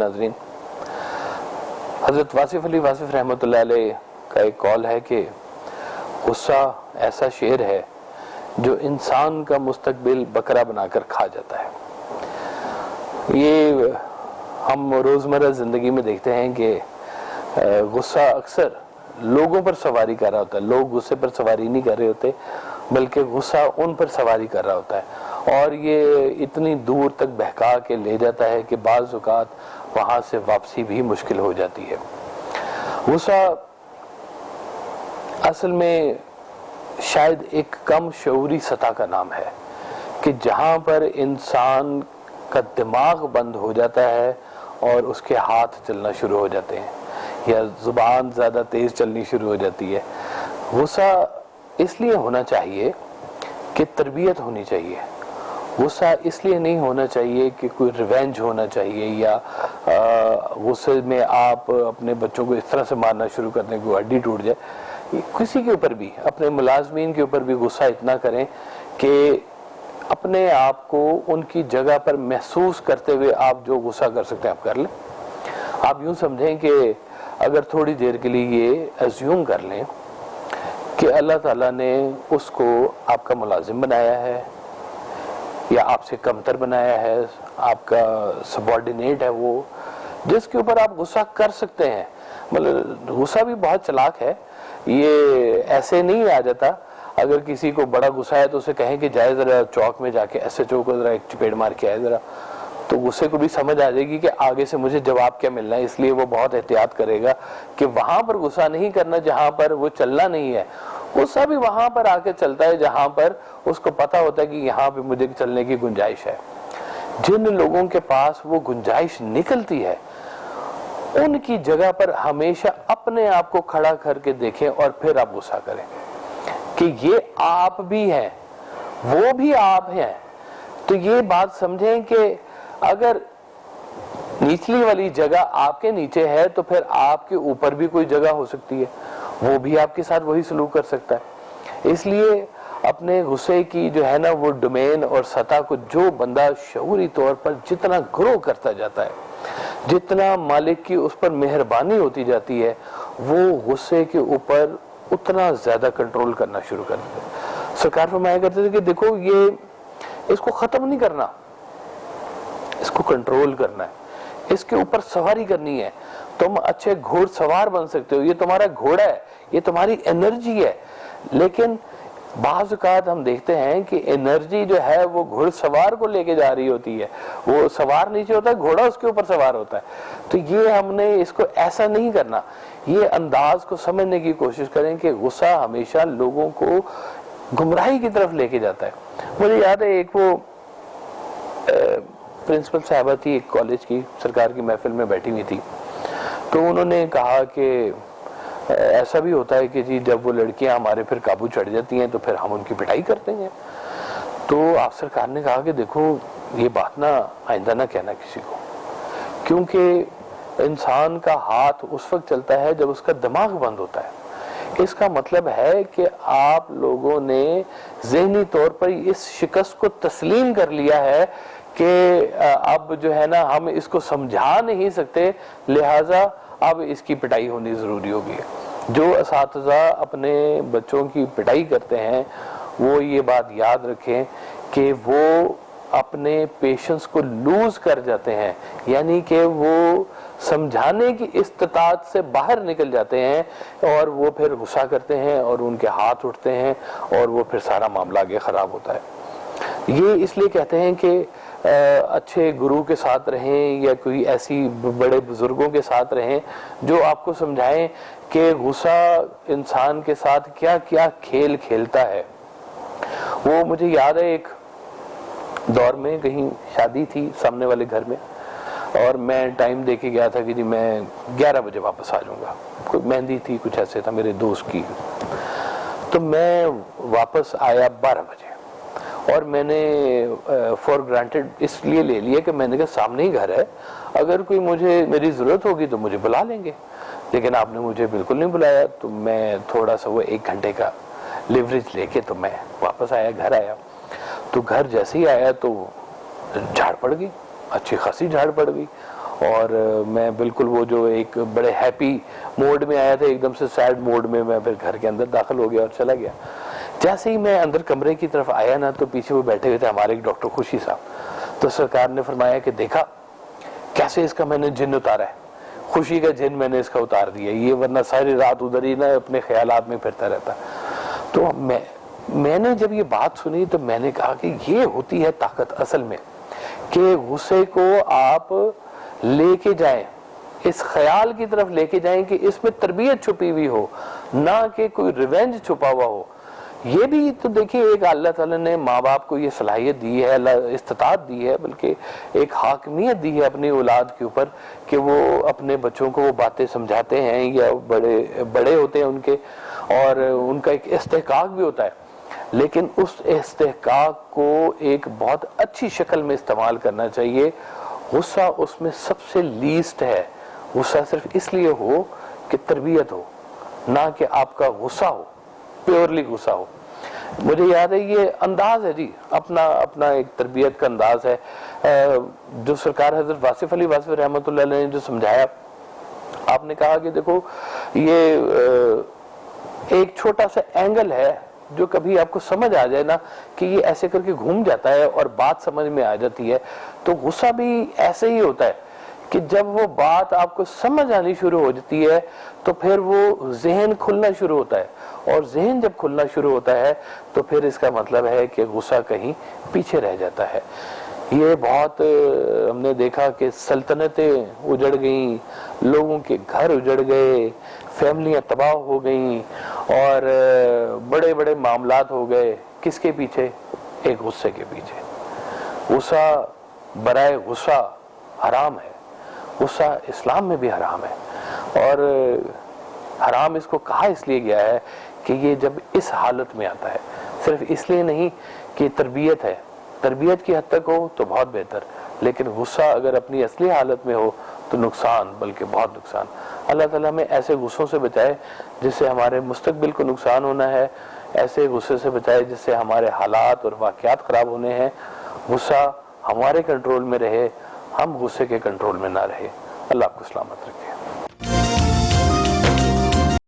ناظرین، حضرت واصف علی واصف رحمۃ اللہ علیہ کا ایک قول ہے کہ غصہ ایسا شیر ہے جو انسان کا مستقبل بکرا بنا کر کھا جاتا ہے۔ یہ ہم روزمرہ زندگی میں دیکھتے ہیں کہ غصہ اکثر لوگوں پر سواری کر رہا ہوتا ہے، لوگ غصے پر سواری نہیں کر رہے ہوتے بلکہ غصہ ان پر سواری کر رہا ہوتا ہے، اور یہ اتنی دور تک بہکا کے لے جاتا ہے کہ بعض اوقات وہاں سے واپسی بھی مشکل ہو جاتی ہے۔ غصہ اصل میں شاید ایک کم شعوری سطح کا نام ہے کہ جہاں پر انسان کا دماغ بند ہو جاتا ہے اور اس کے ہاتھ چلنا شروع ہو جاتے ہیں یا زبان زیادہ تیز چلنی شروع ہو جاتی ہے۔ غصہ اس لیے ہونا چاہیے کہ تربیت ہونی چاہیے، غصہ اس لیے نہیں ہونا چاہیے کہ کوئی ریونج ہونا چاہیے یا غصے میں آپ اپنے بچوں کو اس طرح سے مارنا شروع کر دیں کہ ہڈی ٹوٹ جائے۔ کسی کے اوپر بھی، اپنے ملازمین کے اوپر بھی غصہ اتنا کریں کہ اپنے آپ کو ان کی جگہ پر محسوس کرتے ہوئے آپ جو غصہ کر سکتے ہیں آپ کر لیں۔ آپ یوں سمجھیں کہ اگر تھوڑی دیر کے لیے یہ ایزیوم کر لیں کہ اللہ تعالیٰ نے اس کو آپ کا ملازم بنایا ہے یا آپ سے کمتر بنایا ہے، آپ کا سبارڈینیٹ ہے وہ، جس کے اوپر آپ غصہ کر سکتے ہیں۔ مطلب غصہ بھی بہت چلاک ہے، یہ ایسے نہیں آ جاتا۔ اگر کسی کو بڑا غصہ ہے تو اسے کہیں کہ جائے ذرا چوک میں جا کے ایسے چوک کو ذرا ایک چپیڑ مار کے آئے ذرا، تو غصے کو بھی سمجھ آ جائے گی کہ آگے سے مجھے جواب کیا ملنا ہے، اس لیے وہ بہت احتیاط کرے گا کہ وہاں پر غصہ نہیں کرنا جہاں پر وہ چلنا نہیں ہے۔ غصہ بھی وہاں پر آ کے چلتا ہے جہاں پر اس کو پتا ہوتا ہے کہ یہاں پہ مجھے چلنے کی گنجائش ہے۔ جن لوگوں کے پاس وہ گنجائش نکلتی ہے ان کی جگہ پر ہمیشہ اپنے آپ کو کھڑا کر کے دیکھیں اور پھر آپ غصہ کریں کہ یہ آپ بھی ہیں، وہ بھی آپ ہیں۔ تو یہ بات سمجھیں کہ اگر نچلی والی جگہ آپ کے نیچے ہے تو پھر آپ کے اوپر بھی کوئی جگہ ہو سکتی ہے، وہ بھی آپ کے ساتھ وہی سلوک کر سکتا ہے۔ اس لیے اپنے غصے کی جو ہے نا وہ ڈومین اور سطح کو جو بندہ شعوری طور پر جتنا گرو کرتا جاتا ہے، جتنا مالک کی اس پر مہربانی ہوتی جاتی ہے، وہ غصے کے اوپر اتنا زیادہ کنٹرول کرنا شروع کر دیتے ہیں۔ سرکار فرمایا کرتے تھے کہ دیکھو یہ اس کو ختم نہیں کرنا، اس کو کنٹرول کرنا ہے، اس کے اوپر سواری کرنی ہے۔ تم اچھے گھوڑ سوار بن سکتے ہو، یہ تمہارا گھوڑا ہے، یہ تمہاری انرجی ہے، لیکن بعض اوقات ہم دیکھتے ہیں کہ انرجی جو ہے وہ گھوڑ سوار کو لے کے جا رہی ہوتی ہے، وہ سوار نیچے ہوتا ہے، گھوڑا اس کے اوپر سوار ہوتا ہے۔ تو یہ ہم نے اس کو ایسا نہیں کرنا، یہ انداز کو سمجھنے کی کوشش کریں کہ غصہ ہمیشہ لوگوں کو گمراہی کی طرف لے کے جاتا ہے۔ مجھے یاد ہے ایک وہ پرنسپل صاحبہ تھی ایک کالج کی، سرکار کی محفل میں بیٹھی ہوئی تھی، تو انہوں نے کہا کہ ایسا بھی ہوتا ہے کہ جی جب وہ لڑکیاں ہمارے پھر قابو چڑھ جاتی ہیں تو پھر ہم ان کی پٹائی کرتے ہیں۔ تو آپ سرکار نے کہا کہ دیکھو یہ بات نہ آئندہ نہ کہنا کسی کو، کیونکہ انسان کا ہاتھ اس وقت چلتا ہے جب اس کا دماغ بند ہوتا ہے۔ اس کا مطلب ہے کہ آپ لوگوں نے ذہنی طور پر اس شکست کو تسلیم کر لیا ہے کہ اب جو ہے نا ہم اس کو سمجھا نہیں سکتے، لہٰذا اب اس کی پٹائی ہونی ضروری ہوگی۔ جو اساتذہ اپنے بچوں کی پٹائی کرتے ہیں وہ یہ بات یاد رکھیں کہ وہ اپنے پیشنس کو لوز کر جاتے ہیں، یعنی کہ وہ سمجھانے کی استطاعت سے باہر نکل جاتے ہیں اور وہ پھر غصہ کرتے ہیں اور ان کے ہاتھ اٹھتے ہیں اور وہ پھر سارا معاملہ آگے خراب ہوتا ہے۔ یہ اس لیے کہتے ہیں کہ اچھے گرو کے ساتھ رہیں یا کوئی ایسی بڑے بزرگوں کے ساتھ رہیں جو آپ کو سمجھائیں کہ غصہ انسان کے ساتھ کیا کیا کھیل کھیلتا ہے۔ وہ مجھے یاد ہے ایک دور میں کہیں شادی تھی سامنے والے گھر میں، اور میں ٹائم دے کے گیا تھا کہ جی میں 11 بجے واپس آ جاؤں گا، کوئی مہندی تھی کچھ ایسے تھا میرے دوست کی، تو میں واپس آیا 12 بجے، اور میں نے فور گرانٹیڈ اس لیے لے لیا کہ میں نے کہا سامنے ہی گھر ہے، اگر کوئی مجھے میری ضرورت ہوگی تو مجھے بلا لیں گے، لیکن آپ نے مجھے بالکل نہیں بلایا۔ تو میں تھوڑا سا وہ 1 گھنٹے کا لیوریج لے کے تو میں واپس آیا، گھر آیا۔ تو گھر جیسے ہی آیا تو جھاڑ پڑ گئی، اچھی خاصی جھاڑ پڑ گئی، اور میں بالکل وہ جو ایک بڑے ہیپی موڈ میں آیا تھا ایک دم سے سیڈ موڈ میں میں پھر گھر کے اندر داخل ہو گیا اور چلا گیا. جیسے ہی میں اندر کمرے کی طرف آیا نا تو پیچھے وہ بیٹھے ہوئے تھے ہمارے ایک ڈاکٹر خوشی صاحب. تو سرکار نے فرمایا کہ دیکھا کیسے اس کا میں نے جن اتارا ہے, خوشی کا جن میں نے اس کا اتار دیا, یہ ورنہ ساری رات ادھر ہی نہ اپنے خیالات میں پھرتا رہتا. تو میں نے جب یہ بات سنی تو میں نے کہا کہ یہ ہوتی ہے طاقت اصل میں, کہ غصے کو آپ لے کے جائیں, اس خیال کی طرف لے کے جائیں کہ اس میں تربیت چھپی ہوئی ہو, نہ کہ کوئی ریونج چھپا ہوا ہو. یہ بھی تو دیکھیے ایک اللہ تعالیٰ نے ماں باپ کو یہ صلاحیت دی ہے, استطاعت دی ہے, بلکہ ایک حاکمیت دی ہے اپنی اولاد کے اوپر کہ وہ اپنے بچوں کو وہ باتیں سمجھاتے ہیں, یا بڑے ہوتے ہیں ان کے, اور ان کا ایک استحقاق بھی ہوتا ہے. لیکن اس استحقاق کو ایک بہت اچھی شکل میں استعمال کرنا چاہیے. غصہ اس میں سب سے لیسٹ ہے. غصہ صرف اس لیے ہو کہ تربیت ہو, نہ کہ آپ کا غصہ ہو, پیورلی غصہ ہو. مجھے یاد ہے یہ انداز ہے جی, اپنا ایک تربیت کا انداز ہے جو سرکار حضرت واصف علی واصف رحمۃ اللہ علیہ نے جو سمجھایا. آپ نے کہا کہ دیکھو یہ ایک چھوٹا سا اینگل ہے جو کبھی آپ کو سمجھ آ جائے نا کہ یہ ایسے کر کے گھوم جاتا ہے اور بات سمجھ میں آ جاتی ہے, تو غصہ بھی ایسے ہی ہوتا ہے کہ جب وہ بات آپ کو سمجھ آنی شروع ہو جاتی ہے تو پھر وہ ذہن کھلنا شروع ہوتا ہے, اور ذہن جب کھلنا شروع ہوتا ہے تو پھر اس کا مطلب ہے کہ غصہ کہیں پیچھے رہ جاتا ہے. یہ بہت ہم نے دیکھا کہ سلطنتیں اجڑ گئیں, لوگوں کے گھر اجڑ گئے, فیملیاں تباہ ہو گئیں, اور بڑے بڑے معاملات ہو گئے. کس کے پیچھے؟ ایک غصے کے پیچھے. غصہ برائے غصہ حرام ہے, غصہ اسلام میں بھی حرام ہے, اور حرام اس کو کہا اس لیے گیا ہے کہ یہ جب اس حالت میں آتا ہے, صرف اس لیے نہیں کہ تربیت ہے, تربیت کی حد تک ہو تو بہت بہتر, لیکن غصہ اگر اپنی اصلی حالت میں ہو تو نقصان, بلکہ بہت نقصان. اللہ تعالیٰ ہمیں ایسے غصوں سے بچائے جس سے ہمارے مستقبل کو نقصان ہونا ہے, ایسے غصے سے بچائے جس سے ہمارے حالات اور واقعات خراب ہونے ہیں. غصہ ہمارے کنٹرول میں رہے, ہم غصے کے کنٹرول میں نہ رہے. اللہ آپ کو سلامت رکھے.